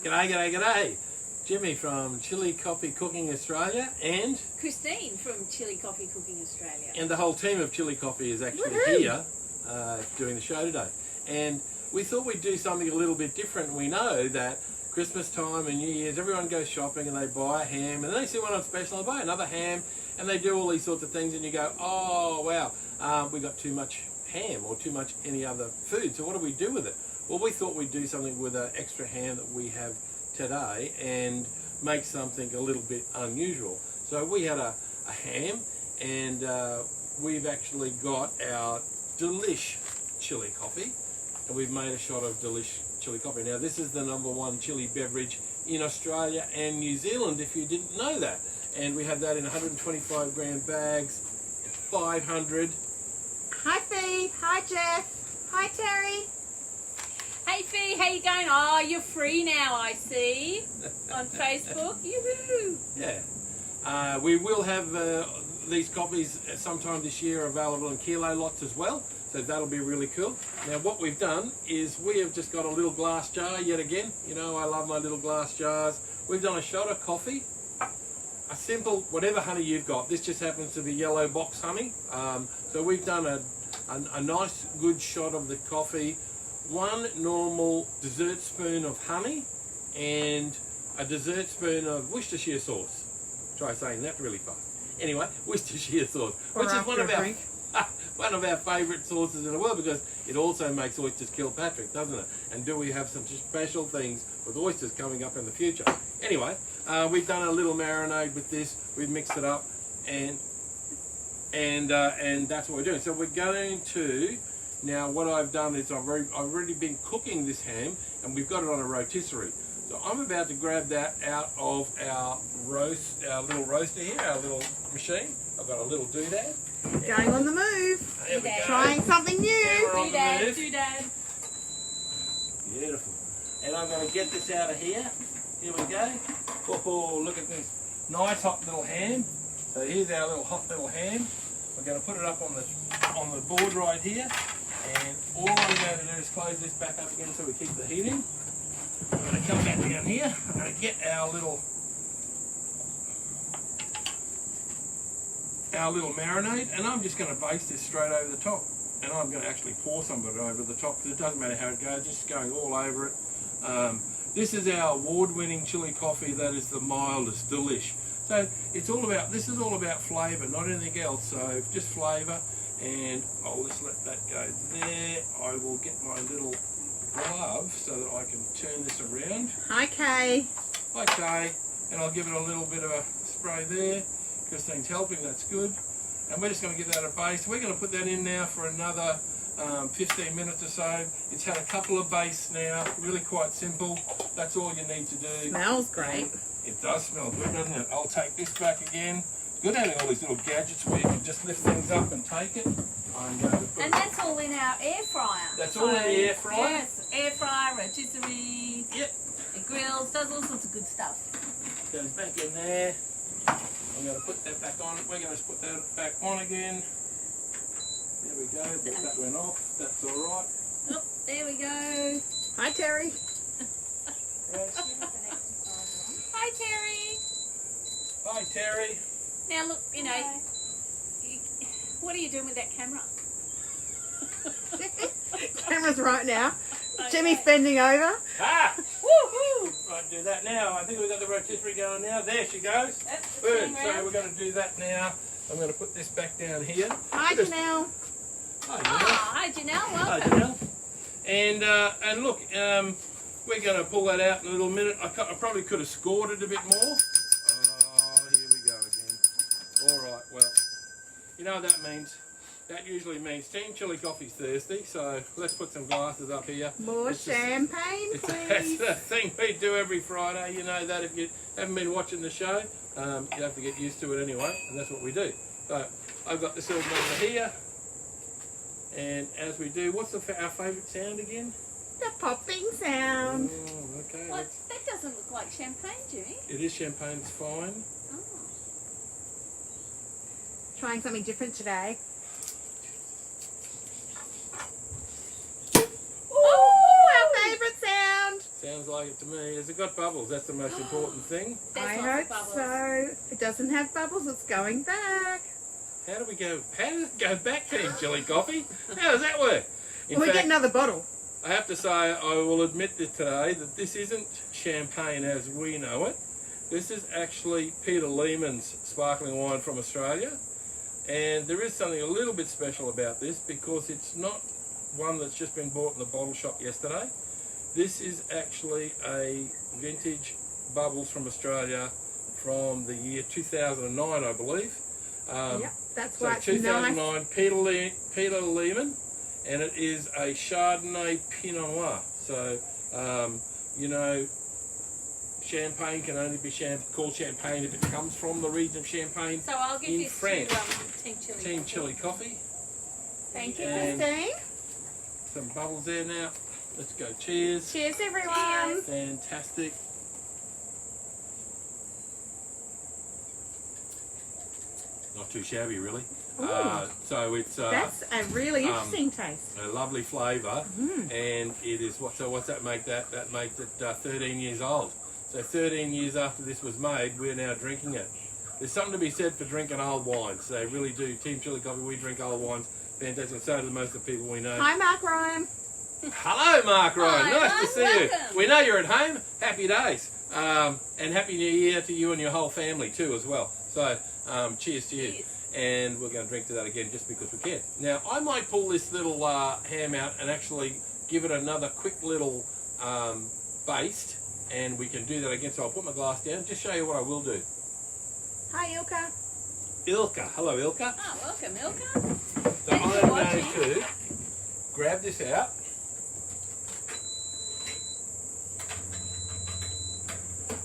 G'day. Jimmy from Chilli Coffee Cooking Australia and Christine from Chilli Coffee Cooking Australia. And the whole team of Chilli Coffee is actually here doing the show today. And we thought we'd do something a little bit different. We know that Christmas time and New Year's, everyone goes shopping and they buy a ham and then they see one on special and they buy another ham and they do all these sorts of things and you go, oh wow, we got too much ham or too much any other food. So what do we do with it? Well, we thought we'd do something with an extra ham that we have today and make something a little bit unusual. So we had a ham and we've actually got our Delish chili coffee and we've made a shot of Delish chili coffee. Now this is the #1 chili beverage in Australia and New Zealand if you didn't know that. And we have that in 125 gram bags, 500. Hi Fee, hi Jeff, hi Terry. Hey Fee, how you going? Oh, you're free now, I see, on Facebook. Yoo-hoo! Yeah. We will have these coffees sometime this year available in kilo lots as well, so that'll be really cool. Now what we've done is we have just got a little glass jar yet again. You know, I love my little glass jars. We've done a shot of coffee, a simple, whatever honey you've got. This just happens to be yellow box honey. So we've done a nice good shot of the coffee, 1 normal dessert spoon of honey and a dessert spoon of Worcestershire sauce. Try saying that really fast. Anyway, Worcestershire sauce, which is one of our favourite sauces in the world because it also makes oysters Kilpatrick, doesn't it? And do we have some special things with oysters coming up in the future? Anyway, we've done a little marinade with this. We've mixed it up, and that's what we're doing. So we're going to. Now what I've done is I've already been cooking this ham and we've got it on a rotisserie. So I'm about to grab that out of our little roaster here, our little machine. I've got a little doodad. Going on the move. There we go. Trying something new. Doodad. Beautiful. And I'm going to get this out of here. Here we go. Oh, look at this. Nice hot little ham. So here's our little hot little ham. We're going to put it up on the board right here. And all I'm going to do is close this back up again so we keep the heat in. I'm going to come back down here. I'm going to get our little marinade and I'm just going to baste this straight over the top. And I'm going to actually pour some of it over the top because it doesn't matter how it goes, just going all over it. This is our award-winning chili coffee that is the mildest, Delish. So this is all about flavour, not anything else. So just flavour. And I'll just let that go there. I will get my little glove so that I can turn this around. Hi Kay. Hi Kay. And I'll give it a little bit of a spray there. Christine's helping, that's good. And we're just going to give that a baste. We're going to put that in now for another 15 minutes or so. It's had a couple of bastes now, really quite simple. That's all you need to do. Smells great. It does smell good, doesn't it? I'll take this back again. Good having all these little gadgets where you can just lift things up and take it. And that's all in our air fryer. That's all in the air fryer? Yes, air fryer, rotisserie. Yep. It grills, does all sorts of good stuff. Goes back in there. I'm going to put that back on. We're going to put that back on again. There we go. But that went off. That's all right. Oh, there we go. Hi Terry. Hi Terry. Hi Terry. Now look, you know, what are you doing with that camera? Camera's right now. Jimmy's bending over. Ah! Woohoo! Right, do that now. I think we've got the rotisserie going now. There she goes. Good. So we're going to do that now. I'm going to put this back down here. Hi Janelle. Hi Janelle. Hi Janelle, welcome. Hi Janelle. And look, we're going to pull that out in a little minute. I probably could have scored it a bit more. Oh, here we go again. All right, well, you know what that means. That usually means Team Chilli Coffee's thirsty, so let's put some glasses up here. More champagne, That's please. the thing we do every Friday. You know that if you haven't been watching the show, you have to get used to it anyway, and that's what we do. So I've got this little over here, and as we do, what's our favourite sound again? The popping sound. Oh, okay. What? That doesn't look like champagne, Jimmy. It is champagne, it's fine. Oh. Trying something different today. Oh, our favourite sound. Sounds like like it to me. Has it got bubbles? That's the most important thing. There's I lots of hope bubbles. so. It doesn't have bubbles. It's going back. How does it go back, Team Chilli Coffee? How does that work? In We fact, get another bottle. I have to say, I will admit this today, that this isn't champagne as we know it. This is actually Peter Lehman's sparkling wine from Australia. And there is something a little bit special about this because it's not one that's just been bought in the bottle shop yesterday. This is actually a vintage bubbles from Australia from the year 2009, I believe. Yep, that's So why it's 2009 nice. Peter Lehman, and it is a Chardonnay Pinot Noir. So, you know, champagne can only be called champagne if it comes from the region of Champagne. So I'll give in this France. to Team Chilli. Team Chilli Coffee. Thank you, And- Christine. Some bubbles there now. Let's go. Cheers. Cheers, everyone. Cheers. Fantastic. Not too shabby, really. Ooh. So it's That's a really interesting taste. a lovely flavour, Mm. and it is what's that make that? That makes it 13 years old. So 13 years after this was made, we're now drinking it. There's something to be said for drinking old wines. They really do. Team Chilli Coffee, we drink old wines. Fantastic. So do most of the people we know. Hi, Mark Ryan. Hello, Mark Ryan. Hi, Nice Mark. to see you. Welcome. We know you're at home. Happy days. And Happy New Year to you and your whole family too as well. So cheers to you. Cheers. And we're going to drink to that again just because we can. Now, I might pull this little ham out and actually give it another quick little baste. And we can do that again. So I'll put my glass down. Just show you what I will do. Hi, Ilka. Ilka. Hello, Ilka. Oh, welcome, Ilka. So Thanks I'm for going watching. to grab this out.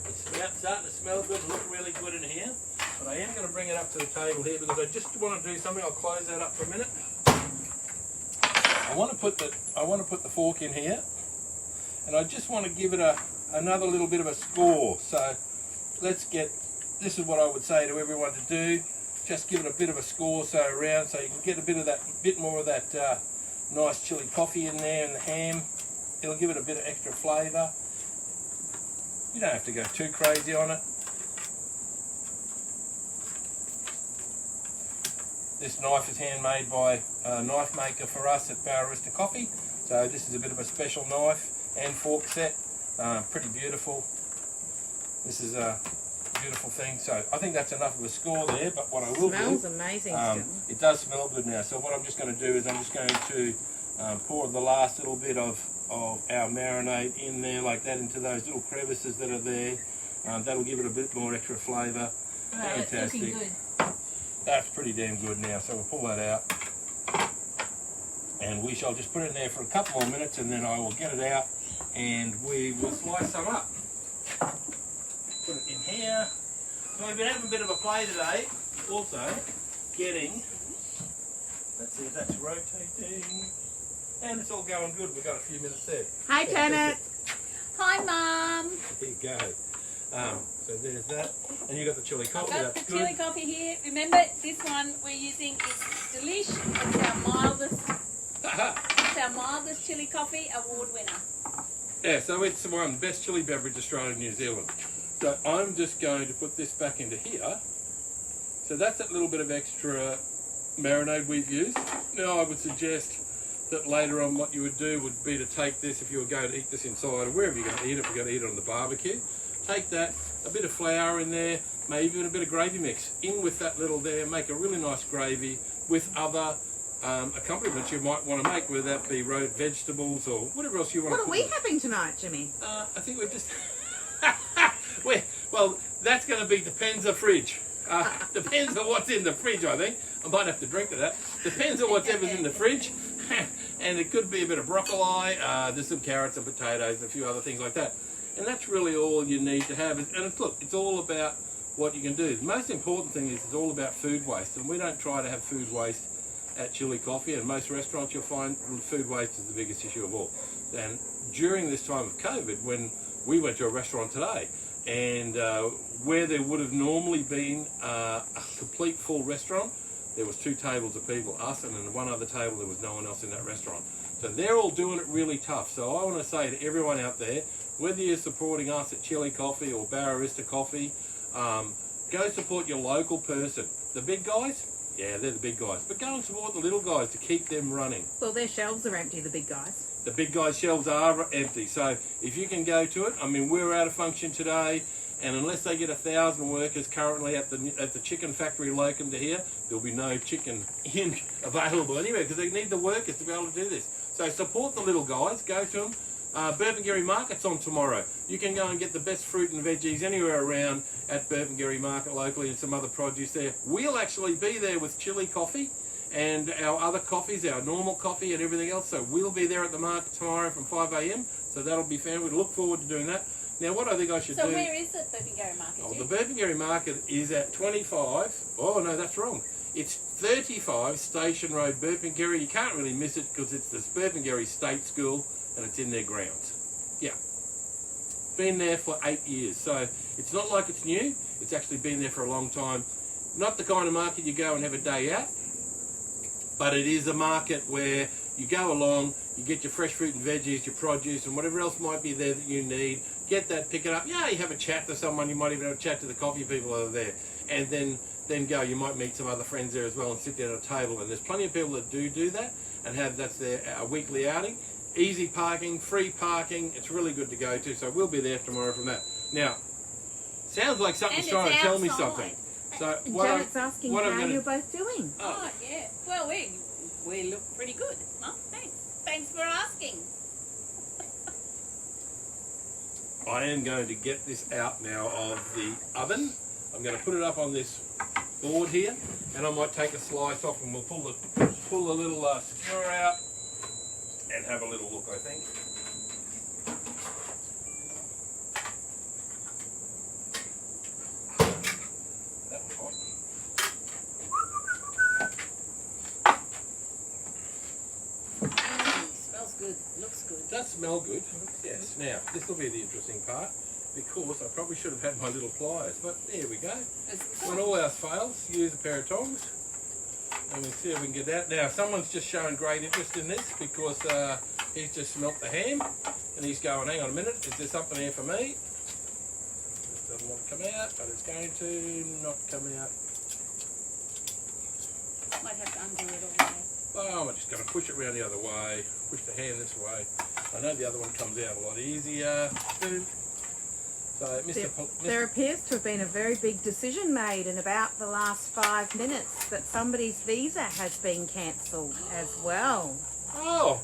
It's starting to smell good and look really good in here. But I am going to bring it up to the table here because I just want to do something. I'll close that up for a minute. I want to put the fork in here, and I just want to give it another little bit of a score. So let's get. This is what I would say to everyone to do. Just give it a bit of a score so around, so you can get a bit more of that nice chili coffee in there and the ham. It'll give it a bit of extra flavour. You don't have to go too crazy on it. This knife is handmade by a knife maker for us at Barista Coffee. So this is a bit of a special knife and fork set. Pretty beautiful. This is a beautiful thing. So I think that's enough of a score there. But what I will Smells do, amazing still. it does smell good now. So what I'm just going to do is I'm just going to pour the last little bit of our marinade in there like that into those little crevices that are there. That'll give it a bit more extra flavour. Well, it's Fantastic. looking good. That's pretty damn good now, so we'll pull that out. And we shall just put it in there for a couple more minutes and then I will get it out and we will slice some up. Put it in here. So we've been having a bit of a play today, also getting, let's see if that's rotating. And it's all going good, we've got a few minutes there. Hi, Janet. Hi, Mum. There you go. So there's that. And you got the chili I've coffee, got that's the good. chili coffee here. Remember, this one we're using is Delish. It's our mildest chili coffee award winner. Yeah, so it's one best chili beverage Australia and New Zealand. So I'm just going to put this back into here. So that's that little bit of extra marinade we've used. Now I would suggest that later on what you would do would be to take this, if you were going to eat this inside or wherever you're going to eat it, if you're going to eat it on the barbecue, take that, a bit of flour in there, maybe even a bit of gravy mix in with that little there, make a really nice gravy with other accompaniments you might want to make, whether that be roast vegetables or whatever else you want What to are put we in. having tonight, Jimmy? I think we're just... well, that's going to be depends the fridge. Depends on what's in the fridge, I think. I might have to drink to that. Depends on whatever's in the fridge. And it could be a bit of broccoli, there's some carrots and potatoes and a few other things like that. And that's really all you need to have. And look, it's all about what you can do. The most important thing is it's all about food waste. And we don't try to have food waste at Chilli Coffee. And most restaurants you'll find food waste is the biggest issue of all. And during this time of COVID, when we went to a restaurant today, and where there would have normally been a complete full restaurant, there was 2 tables of people, us and then one other table, there was no one else in that restaurant. So they're all doing it really tough. So I want to say to everyone out there, whether you're supporting us at Chilli Coffee or Barista Coffee, go support your local person. The big guys, yeah, they're the big guys. But go and support the little guys to keep them running. Well, their shelves are empty, the big guys. The big guys' shelves are empty. So if you can go to it, I mean, we're out of function today. And unless they get 1,000 workers currently at the chicken factory locum to here, there'll be no chicken available anywhere because they need the workers to be able to do this. So support the little guys. Go to them. Burpengary Market's on tomorrow. You can go and get the best fruit and veggies anywhere around at Burpengary Market locally and some other produce there. We'll actually be there with Chilli Coffee and our other coffees, our normal coffee and everything else. So we'll be there at the market tomorrow from 5 a.m. So that'll be fun. We look forward to doing that. Now, what I think I should do... So where is the Burpengary Market? Oh, the Burpengary Market is at 25... Oh, no, that's wrong. It's 35 Station Road, Burpengary. You can't really miss it because it's the Burpengary State School and it's in their grounds. Yeah. Been there for 8 years. So it's not like it's new. It's actually been there for a long time. Not the kind of market you go and have a day out, but it is a market where you go along, you get your fresh fruit and veggies, your produce and whatever else might be there that you need. Get that, pick it up. Yeah, you have a chat to someone. You might even have a chat to the coffee people that are there. And then go. You might meet some other friends there as well and sit down at a table. And there's plenty of people that do that and that's their weekly outing. Easy parking, free parking. It's really good to go to. So we'll be there tomorrow from that. Now, sounds like something's trying to tell me something. So And what Janet's asking what I'm how gonna- you're both doing. Oh, yeah. Well, we look pretty good. Oh, thanks. Thanks for asking. I am going to get this out now of the oven. I'm going to put it up on this board here, and I might take a slice off, and we'll pull the little skewer out and have a little look. I think. That was hot. Smells good. Looks good. It does smell good. Yes. Now, this will be the interesting part, because I probably should have had my little pliers, but there we go. When all else fails, use a pair of tongs, and we'll see if we can get that. Now, someone's just shown great interest in this, because he's just smelt the ham, and he's going, hang on a minute, is there something here for me? This doesn't want to come out, but it's going to not come out. Might have to undo it all the way. Oh, I'm just going to push it around the other way, push the hand this way. I know the other one comes out a lot easier. So, There appears to have been a very big decision made in about the last 5 minutes that somebody's visa has been cancelled as well. Oh,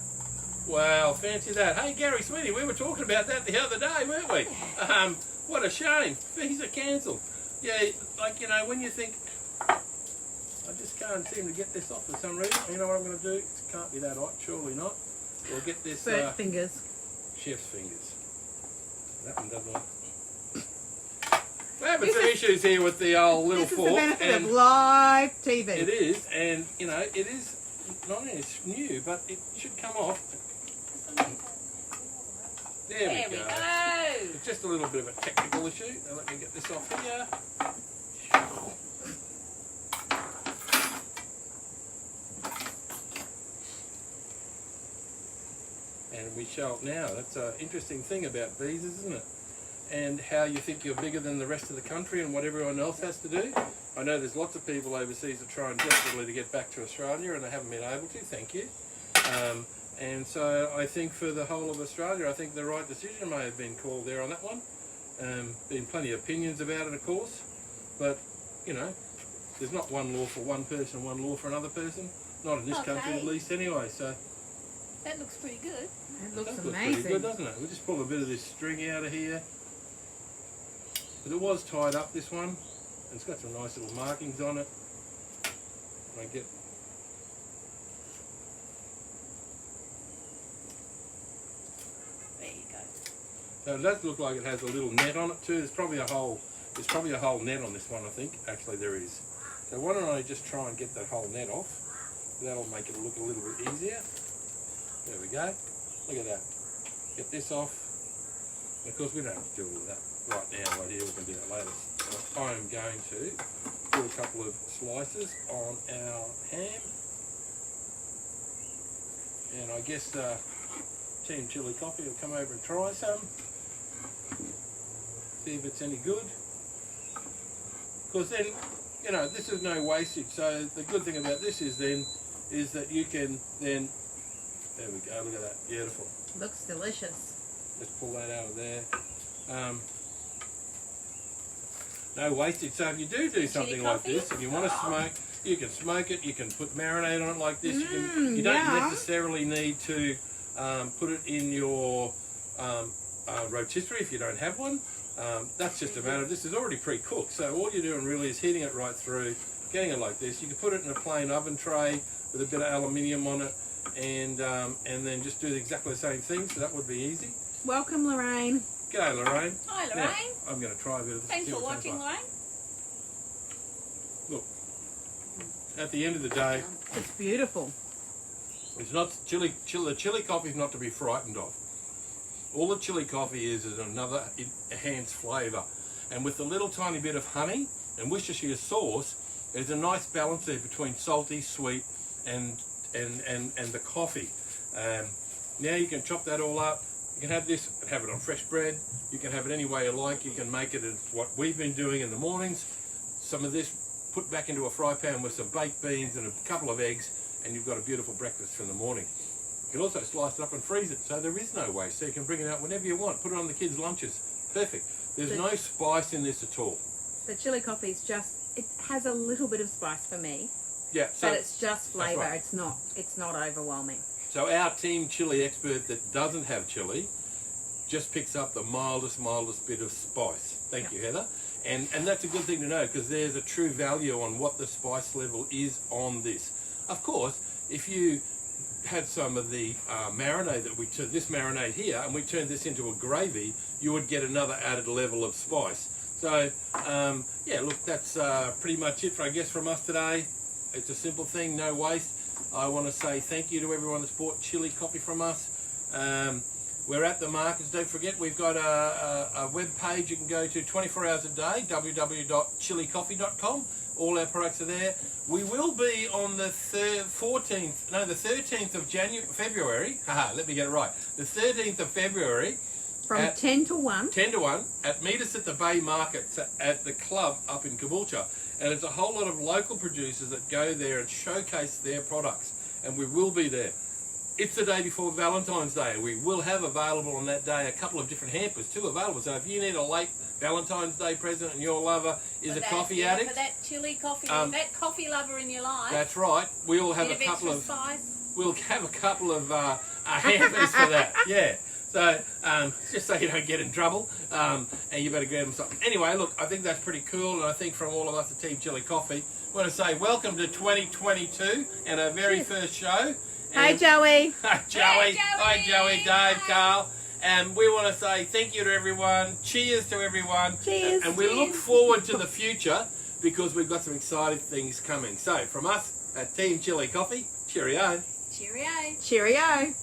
wow, fancy that. Hey, Gary Sweetie, we were talking about that the other day, weren't we? What a shame. Visa cancelled. Yeah, like, you know, when you think, I just can't seem to get this off for some reason. You know what I'm going to do? It can't be that hot, surely not. We'll get this... Bird fingers. Chef's fingers. That one doesn't want... We're having some issues here with the old little This is fork. the benefit of live TV. It is, and you know, it is not only it's new, but it should come off. There we go. It's just a little bit of a technical issue. Now let me get this off here. And we shall now. That's an interesting thing about visas, isn't it? And how you think you're bigger than the rest of the country and what everyone else has to do. I know there's lots of people overseas that are trying desperately to get back to Australia and they haven't been able to, thank you. And so I think for the whole of Australia, I think the right decision may have been called there on that one. Been plenty of opinions about it, of course, but you know, there's not one law for one person, one law for another person. Not in this country at least anyway, so. That looks pretty good. It looks That looks amazing. pretty good, doesn't it? We'll just pull a bit of this string out of here. But it was tied up, this one. And it's got some nice little markings on it. I get... There you go. So it does look like it has a little net on it too. There's probably a whole net on this one, I think. Actually, there is. So why don't I just try and get that whole net off? That'll make it look a little bit easier. There we go. Look at that. Get this off. And of course, we don't have to do all that right now, right here. We can do that later. So I'm going to do a couple of slices on our ham. And I guess Team Chilli Coffee will come over and try some. See if it's any good. Because then, you know, this is no wastage. So the good thing about this is that you can then, there we go, look at that, beautiful. Looks delicious. Let's pull that out of there. No wastage. So if you do something like this, if you want to smoke, you can smoke it. You can put marinade on it like this. You don't necessarily need to put it in your rotisserie if you don't have one. That's just a matter of, this is already pre-cooked. So all you're doing really is heating it right through, getting it like this. You can put it in a plain oven tray with a bit of aluminium on it, and then just do exactly the same thing. So that would be easy. Welcome, Lorraine. G'day, Lorraine. Hi, Lorraine. Now, I'm going to try a bit of this. Thanks for watching, Lorraine. Look, at the end of the day, It's beautiful. it's not the chili coffee is not to be frightened of. All the chili coffee is another enhanced flavour, and with a little tiny bit of honey and Worcestershire sauce, there's a nice balance there between salty, sweet, and the coffee. Now you can chop that all up. You can have this and have it on fresh bread. You can have it any way you like. You can make it as what we've been doing in the mornings. Some of this put back into a fry pan with some baked beans and a couple of eggs, and you've got a beautiful breakfast for the morning. You can also slice it up and freeze it, so there is no waste. So you can bring it out whenever you want. Put it on the kids' lunches. Perfect. There's no spice in this at all. The chili coffee is just, it has a little bit of spice for me, Yeah. So but it's just flavour. right. It's not overwhelming. So our team chili expert that doesn't have chili just picks up the mildest bit of spice. Thank you, Heather. And that's a good thing to know, because there's a true value on what the spice level is on this. Of course, if you had some of the marinade that we took, this marinade here, and we turned this into a gravy, you would get another added level of spice. So, yeah, look, that's pretty much it, I guess, from us today. It's a simple thing, no waste. I want to say thank you to everyone that's bought chili coffee from us. We're at the markets. Don't forget, we've got a web page you can go to 24 hours a day, www.chillicoffee.com. All our products are there. We will be on the 13th of February. Haha, let me get it right. The 13th of February. From 10 to 1. 10 to 1 meet us at the Bay Markets at the club up in Caboolture. And there's a whole lot of local producers that go there and showcase their products. And we will be there. It's the day before Valentine's Day. We will have available on that day a couple of different hampers too available. So if you need a late Valentine's Day present and your lover is a coffee addict. For that chili coffee, that coffee lover in your life. That's right. We'll have a couple of spice. We'll have a couple of hampers for that. Yeah. So just so you don't get in trouble, and you better grab them something. Anyway, look, I think that's pretty cool, and I think from all of us at Team Chilli Coffee, I want to say welcome to 2022 and our very first show. Hi, Joey. Hi, Joey. Hi, Joey, Dave, Carl. And we want to say thank you to everyone. Cheers to everyone. Cheers. And we look forward to the future, because we've got some exciting things coming. So from us at Team Chilli Coffee, cheerio. Cheerio. Cheerio.